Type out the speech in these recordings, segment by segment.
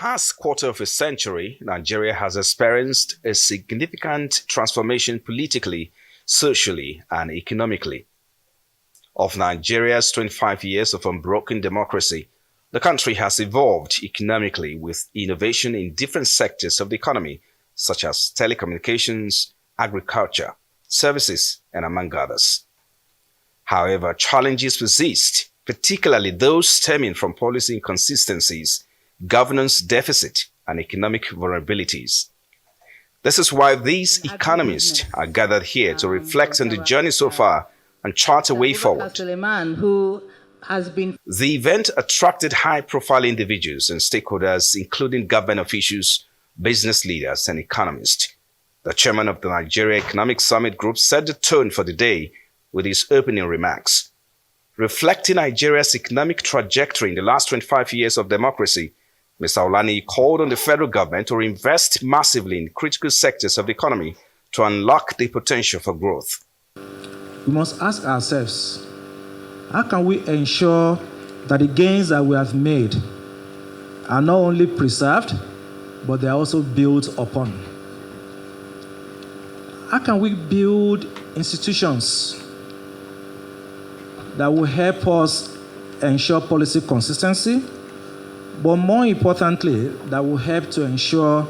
past quarter of a century, Nigeria has experienced a significant transformation politically, socially, and economically. Of Nigeria's 25 years of unbroken democracy, the country has evolved economically with innovation in different sectors of the economy, such as telecommunications, agriculture, services, and among others. However, challenges persist, particularly those stemming from policy inconsistencies, governance deficit, and economic vulnerabilities. This is why these economists are gathered here to reflect on the journey so far and chart a way forward. The event attracted high-profile individuals and stakeholders, including government officials, business leaders, and economists. The chairman of the Nigeria Economic Summit Group set the tone for the day with his opening remarks. Reflecting Nigeria's economic trajectory in the last 25 years of democracy, Mr. Olani called on the federal government to invest massively in critical sectors of the economy to unlock the potential for growth. We must ask ourselves, how can we ensure that the gains that we have made are not only preserved, but they are also built upon? How can we build institutions that will help us ensure policy consistency, but more importantly, that will help to ensure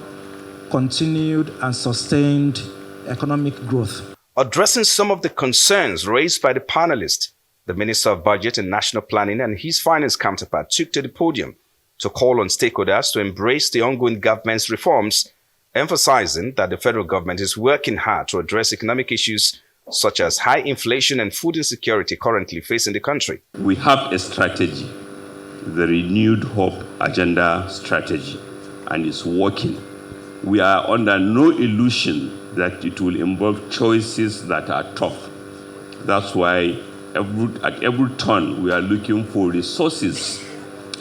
continued and sustained economic growth? Addressing some of the concerns raised by the panelists, the Minister of Budget and National Planning and his finance counterpart took to the podium to call on stakeholders to embrace the ongoing government's reforms, emphasizing that the federal government is working hard to address economic issues such as high inflation and food insecurity currently facing the country. We have a strategy, the Renewed Hope Agenda strategy, and it's working. We are under no illusion that it will involve choices that are tough. That's why at every turn we are looking for resources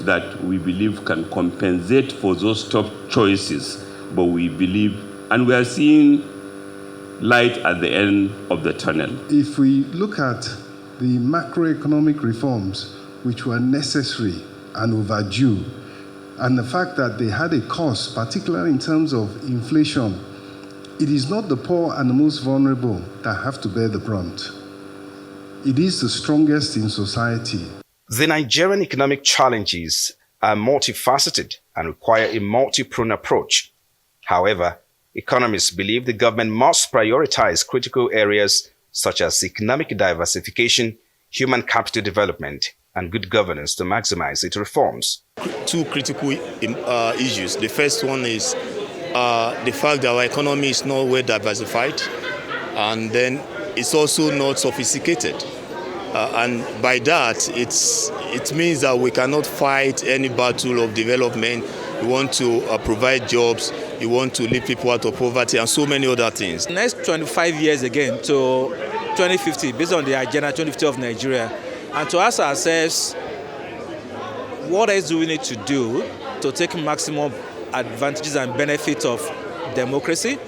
that we believe can compensate for those tough choices. But we believe, and we are seeing light at the end of the tunnel. If we look at the macroeconomic reforms which were necessary and overdue, and the fact that they had a cost, particularly in terms of inflation, it is not the poor and the most vulnerable that have to bear the brunt. It is the strongest in society. The Nigerian economic challenges are multifaceted and require a multi-pronged approach. However, economists believe the government must prioritize critical areas such as economic diversification, human capital development, and good governance to maximize its reforms. Two critical issues. The first one is the fact that our economy is not well diversified, and then it's also not sophisticated. And by that, it means that we cannot fight any battle of development. We want to provide jobs, we want to lift people out of poverty, and so many other things. Next 25 years again to 2050, based on the Agenda 2050 of Nigeria, and to ask ourselves, what else do we need to do to take maximum advantages and benefits of democracy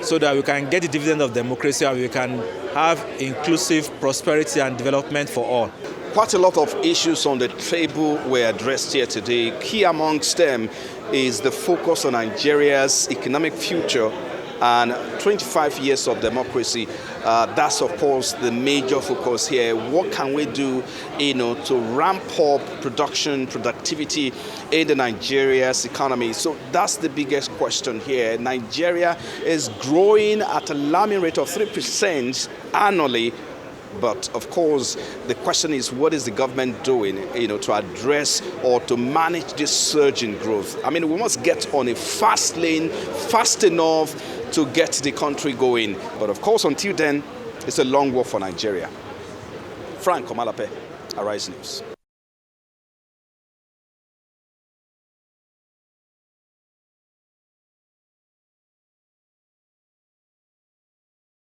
so that we can get the dividend of democracy and we can have inclusive prosperity and development for all. Quite a lot of issues on the table were addressed here today. Key amongst them is the focus on Nigeria's economic future and 25 years of democracy. That's, of course, the major focus here. What can we do, to ramp up productivity in the Nigeria's economy? So that's the biggest question here. Nigeria is growing at an alarming rate of 3% annually. But of course, the question is, what is the government doing, to address or to manage this surge in growth? I mean, we must get on a fast lane, fast enough to get the country going. But of course, until then, it's a long walk for Nigeria. Frank Komalape, Arise News.